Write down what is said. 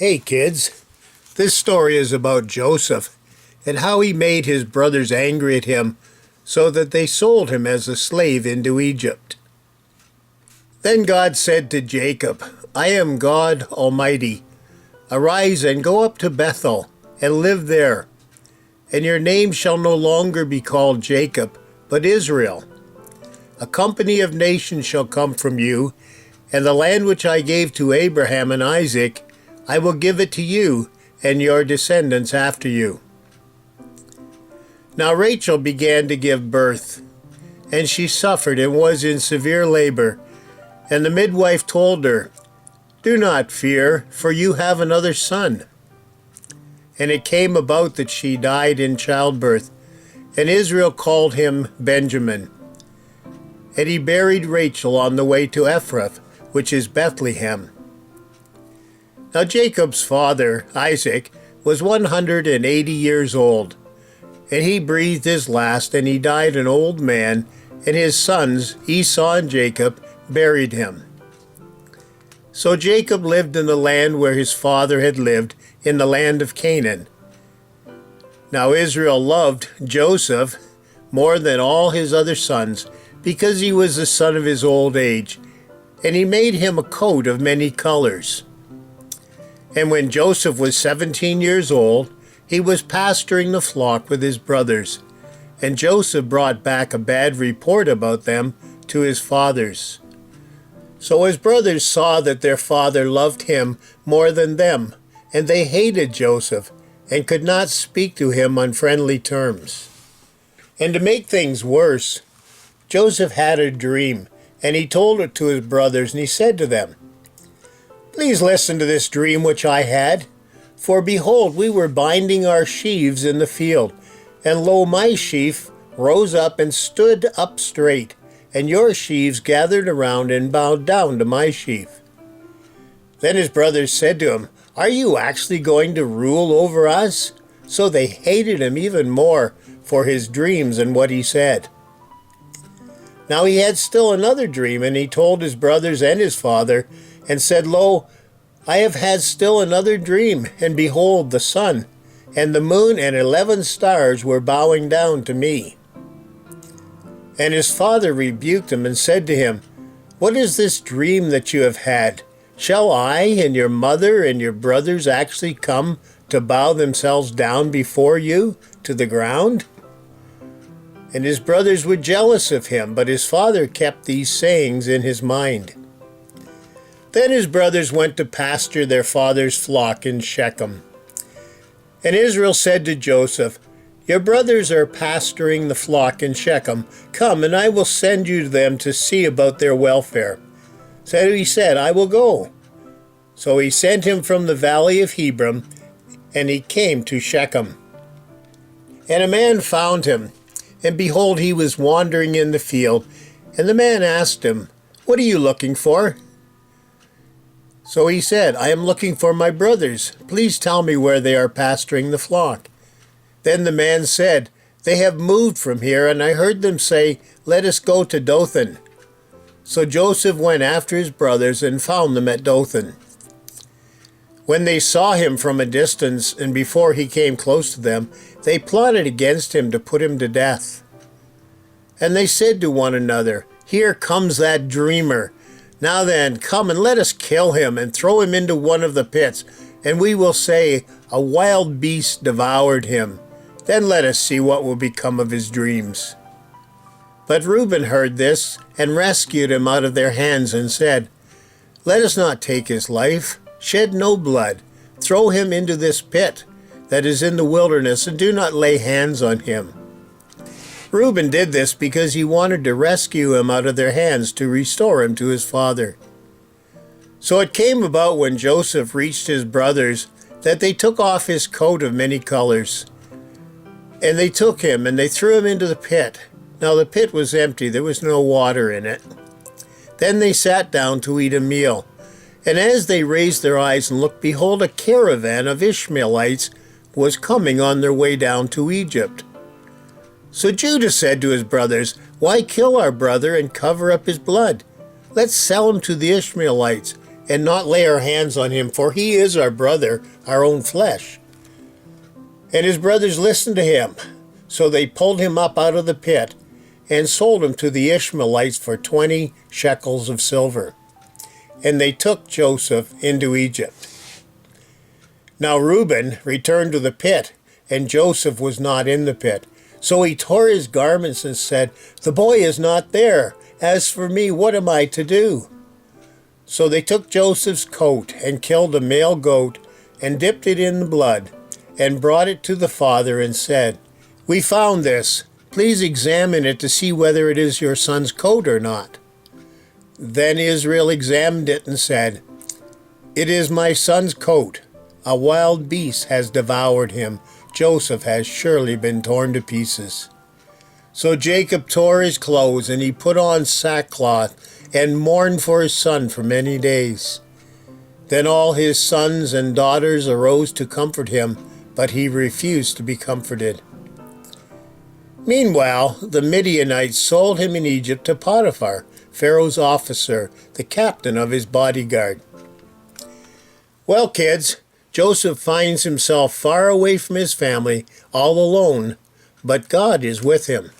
Hey kids, this story is about Joseph and how he made his brothers angry at him so that they sold him as a slave into Egypt. Then God said to Jacob, I am God Almighty. Arise and go up to Bethel and live there, and your name shall no longer be called Jacob, but Israel. A company of nations shall come from you, and the land which I gave to Abraham and Isaac, I will give it to you and your descendants after you. Now Rachel began to give birth, and she suffered and was in severe labor. And the midwife told her, Do not fear, for you have another son. And it came about that she died in childbirth, and Israel called him Benjamin. And he buried Rachel on the way to Ephrath, which is Bethlehem. Now Jacob's father, Isaac, was 180 years old, and he breathed his last, and he died an old man, and his sons, Esau and Jacob, buried him. So Jacob lived in the land where his father had lived, in the land of Canaan. Now Israel loved Joseph more than all his other sons, because he was the son of his old age, and he made him a coat of many colors. And when Joseph was 17 years old, he was pasturing the flock with his brothers, and Joseph brought back a bad report about them to his fathers. So his brothers saw that their father loved him more than them, and they hated Joseph, and could not speak to him on friendly terms. And to make things worse, Joseph had a dream, and he told it to his brothers, and he said to them, Please listen to this dream which I had. For behold, we were binding our sheaves in the field, and lo, my sheaf rose up and stood up straight, and your sheaves gathered around and bowed down to my sheaf. Then his brothers said to him, Are you actually going to rule over us? So they hated him even more for his dreams and what he said. Now he had still another dream, and he told his brothers and his father, and said, Lo, I have had still another dream, and behold, the sun, and the moon, and 11 stars were bowing down to me. And his father rebuked him, and said to him, What is this dream that you have had? Shall I and your mother and your brothers actually come to bow themselves down before you to the ground? And his brothers were jealous of him, but his father kept these sayings in his mind. Then his brothers went to pasture their father's flock in Shechem. And Israel said to Joseph, Your brothers are pasturing the flock in Shechem. Come, and I will send you to them to see about their welfare. So he said, I will go. So he sent him from the valley of Hebron, and he came to Shechem. And a man found him, and behold, he was wandering in the field. And the man asked him, What are you looking for? So he said, I am looking for my brothers. Please tell me where they are pasturing the flock. Then the man said, They have moved from here, and I heard them say, Let us go to Dothan. So Joseph went after his brothers and found them at Dothan. When they saw him from a distance, and before he came close to them, they plotted against him to put him to death. And they said to one another, Here comes that dreamer. Now then, come and let us kill him and throw him into one of the pits, and we will say, A wild beast devoured him. Then let us see what will become of his dreams. But Reuben heard this and rescued him out of their hands and said, Let us not take his life. Shed no blood. Throw him into this pit that is in the wilderness, and do not lay hands on him. Reuben did this because he wanted to rescue him out of their hands to restore him to his father. So it came about when Joseph reached his brothers that they took off his coat of many colors. And they took him and they threw him into the pit. Now the pit was empty, there was no water in it. Then they sat down to eat a meal. And as they raised their eyes and looked, behold, a caravan of Ishmaelites was coming on their way down to Egypt. So Judah said to his brothers, Why kill our brother and cover up his blood? Let's sell him to the Ishmaelites, and not lay our hands on him, for he is our brother, our own flesh." And his brothers listened to him. So they pulled him up out of the pit and sold him to the Ishmaelites for 20 shekels of silver. And they took Joseph into Egypt. Now Reuben returned to the pit, and Joseph was not in the pit. So he tore his garments and said, "The boy is not there. As for me, what am I to do?" So they took Joseph's coat and killed a male goat and dipped it in the blood and brought it to the father and said, "We found this. Please examine it to see whether it is your son's coat or not." Then Israel examined it and said, "It is my son's coat. A wild beast has devoured him. Joseph has surely been torn to pieces." So Jacob tore his clothes, and he put on sackcloth and mourned for his son for many days. Then all his sons and daughters arose to comfort him, but he refused to be comforted. Meanwhile, the Midianites sold him in Egypt to Potiphar, Pharaoh's officer, the captain of his bodyguard. Well, kids, Joseph finds himself far away from his family, all alone, but God is with him.